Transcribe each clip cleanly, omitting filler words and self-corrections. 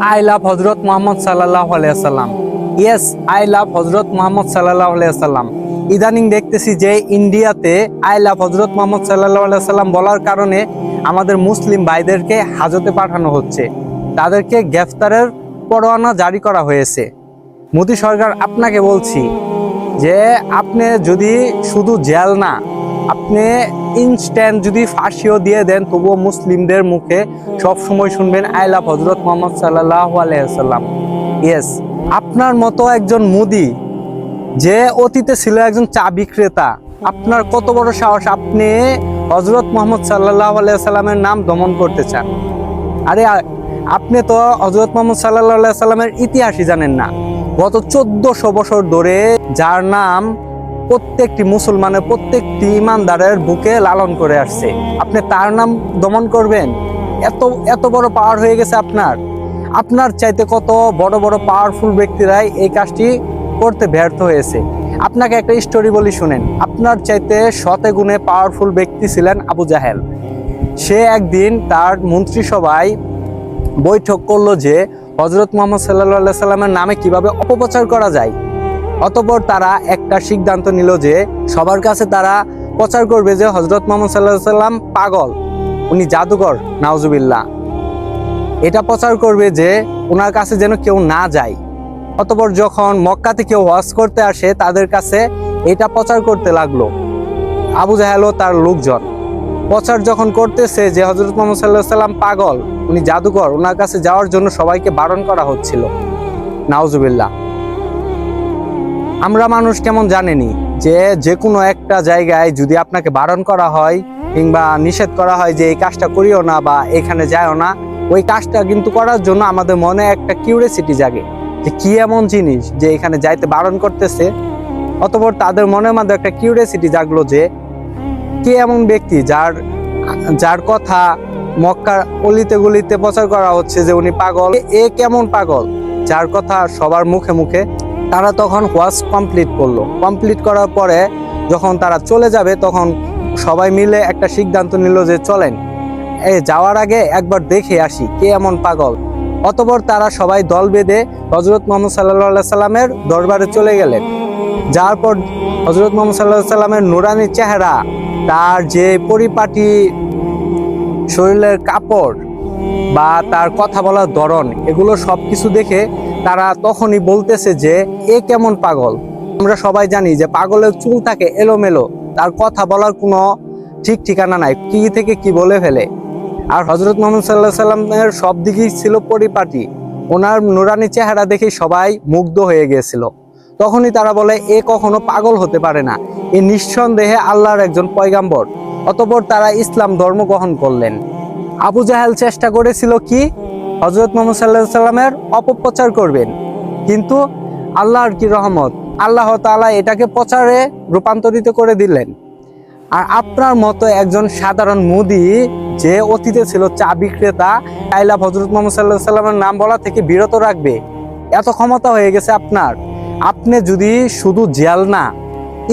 I love হযরত মুহাম্মদ সাল্লাল্লাহু আলাইহি ওয়াসাল্লাম। ইয়েস, আই লাভ হযরত মুহাম্মদ সাল্লাল্লাহু আলাইহি ওয়াসাল্লাম। ইদানিং দেখতেছি যে ইন্ডিয়াতে আই লাভ হযরত মুহাম্মদ সাল্লাল্লাহু আলাইহি ওয়াসাল্লাম বলার কারণে আমাদের মুসলিম ভাইদেরকে হাজতে পাঠানো হচ্ছে, তাদেরকে গ্রেফতারের পরোয়ানা জারি করা হয়েছে। মোদী সরকার, আপনাকে বলছি যে আপনি যদি শুধু জেল না, আপনি ইনস্ট্যান্ট যদি ফাঁসিও দিয়ে দেন, তবুও মুসলিমদের মুখে সব সময় শুনবেন আই লাভ হযরত মুহাম্মদ সাল্লাল্লাহু আলাইহি ওয়াসাল্লাম। ইয়েস, আপনার মতো একজন মোদী যে অতীতে ছিল একজন চা বিক্রেতা, আপনার কত বড় সাহস আপনি হযরত মুহাম্মদ সাল্লাল্লাহু আলাইহি ওয়াসাল্লামের নাম দমন করতে চান? আরে আপনি তো হযরত মুহাম্মদ সাল্লাল্লাহু আলাইহি ওয়াসাল্লামের ইতিহাসই জানেন না। গত 1400 বছর ধরে যার নাম প্রত্যেকটি মুসলমানের, প্রত্যেকটি ইমানদারের বুকে লালন করে আসছে, আপনি তার নাম দমন করবেন? এত বড় পাওয়ার হয়ে গেছে আপনার চাইতে কত বড় বড় পাওয়ারফুল ব্যক্তিরাই এই কাজটি করতে ব্যর্থ হয়েছে। আপনাকে একটা স্টোরি বলি শুনেন। আপনার চাইতে শতে গুণে পাওয়ারফুল ব্যক্তি ছিলেন আবু জাহেল। সে একদিন তার মন্ত্রিসভায় বৈঠক করলো যে হযরত মুহাম্মদ সাল্লাল্লাহু আলাইহি সাল্লামের নামে কিভাবে অপপ্রচার করা যায়। অতঃপর তারা একটা সিদ্ধান্ত নিল যে সবার কাছে তারা প্রচার করবে যে হযরত মুহাম্মদ সাল্লাল্লাহু আলাইহি সাল্লাম পাগল, উনি জাদুকর, নাউজুবিল্লাহ। এটা প্রচার করবে যে ওনার কাছে যেন কেউ না যায়। অতঃপর যখন মক্কাতে কেউ হজ করতে আসে, তাদের কাছে এটা প্রচার করতে লাগলো। আবু জাহেল ও তার লোকজন প্রচার যখন করতেছে যে হযরত মুহাম্মদ সাল্লাল্লাহু আলাইহি সাল্লাম পাগল, উনি জাদুকর, ওনার কাছে যাওয়ার জন্য সবাইকে বারণ করা হচ্ছিল, নাউজুবিল্লাহ। আমরা মানুষ কেমন জানেনি যে কোনো একটা জায়গায় যদি আপনাকে বারণ করা হয় কিংবা নিষেধ করা হয় যে এই কাজটা করিও না বা এখানে যাও না, ওই কাজটা কিন্তু করার জন্য আমাদের মনে একটা কিউরিওসিটি জাগে যে কি এমন জিনিস যে এখানে যাইতে বারণ করতেছে। অতঃপর তাদের মনের মধ্যে একটা কিউরিওসিটি জাগলো যে কে এমন ব্যক্তি যার কথা মক্কার অলিতে গলিতে প্রচার করা হচ্ছে যে উনি পাগল, এ কেমন পাগল যার কথা সবার মুখে মুখে। তারা তখন ওয়াজ কমপ্লিট করার পরে যখন তারা চলে যাবে, তখন সবাই মিলে একটা সিদ্ধান্ত নিল যে চলেন যাওয়ার আগে একবার দেখে আসি কে এমন পাগল। অতঃপর তারা সবাই দল বেঁধে হযরত মুহাম্মদ সাল্লাল্লাহু আলাইহি সাল্লামের দরবারে চলে গেলেন। যাওয়ার পর হযরত মুহাম্মদ সাল্লাল্লাহু আলাইহি সাল্লামের নুরানি চেহারা, তার যে পরিপাটি শরীরের কাপড় বা তার কথা বলার ধরন, এগুলো সবকিছু দেখে তারা তখনই বলতেছে যে এ কেমন পাগল। আমরা সবাই জানি যে পাগলের চুল থাকে এলোমেলো, তার কথা বলার কোনো ঠিক ঠিকানা নাই, কি থেকে কি বলে ফেলে। আর হযরত মুহাম্মদ সাল্লাল্লাহু আলাইহি সাল্লামের সব দিকেই ছিল পরিপাটি, ওনার নুরানি চেহারা দেখে সবাই মুগ্ধ হয়ে গিয়েছিল। তখনই তারা বলে এ কখনো পাগল হতে পারে না, এ নিঃসন্দেহে আল্লাহর একজন পয়গাম্বর। অতঃপর তারা ইসলাম ধর্ম গ্রহণ করলেন। আবু জাহেল চেষ্টা করেছিল কি হযরত মুহাম্মদ সাল্লাল্লাহু আলাইহি সাল্লামের অপপ্রচার করবেন, কিন্তু আল্লাহর কি রহমত, আল্লাহ তাআলা এটাকে প্রচারে রূপান্তরিত করে দিলেন। আর আপনার মতো একজন সাধারণ মোদী যে অতীতে ছিল চা বিক্রেতা, আই লাভ হযরত মুহাম্মদ সাল্লাল্লাহু আলাইহি সাল্লামের নাম বলা থেকে বিরত রাখবে, এত ক্ষমতা হয়ে গেছে আপনার। আপনি যদি শুধু জেল না,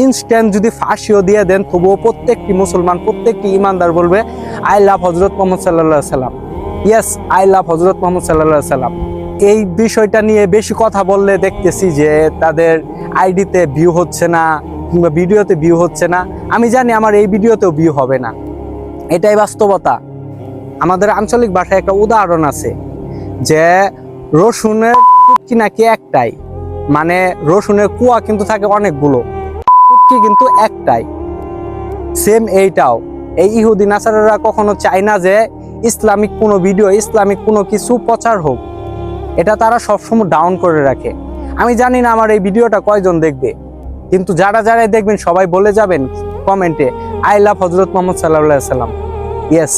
ইনস্ট্যান্ট যদি ফাঁসিও দিয়ে দেন, তবুও প্রত্যেকটি মুসলমান, প্রত্যেকটি ইমানদার বলবে আই লাভ হযরত মুহাম্মদ সাল্লাল্লাহু আলাইহি সাল্লাম। ইয়েস, আই লাভ হযরত মুহাম্মদ সাল্লাল্লাহু আলাইহি সাল্লাম। এই বিষয়টা নিয়ে বেশি কথা বললে দেখতেছি যে তাদের আইডিতে ভিউ হচ্ছে না কিংবা ভিডিওতে ভিউ হচ্ছে না। আমি জানি আমার এই ভিডিওতেও ভিউ হবে না, এটাই বাস্তবতা। আমাদের আঞ্চলিক ভাষায় একটা উদাহরণ আছে যে রসুনের কুটকি নাকি একটাই, মানে রসুনের কুয়া কিন্তু থাকে অনেকগুলো, কুটকি কিন্তু একটাই। সেম এইটাও, এই ইহুদি নাসারারা কখনো চায় না যে ইসলামিক কোনো ভিডিও, ইসলামিক কোনো কিছু প্রচার হোক, এটা তারা সবসময় ডাউন করে রাখে। আমি জানি না আমার এই ভিডিওটা কয়জন দেখবে, কিন্তু যারা দেখবেন সবাই বলে যাবেন কমেন্টে আই লাভ হযরত মুহাম্মদ সাল্লাল্লাহু আলাইহি সাল্লাম। ইয়েস,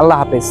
আল্লাহ হাফেজ।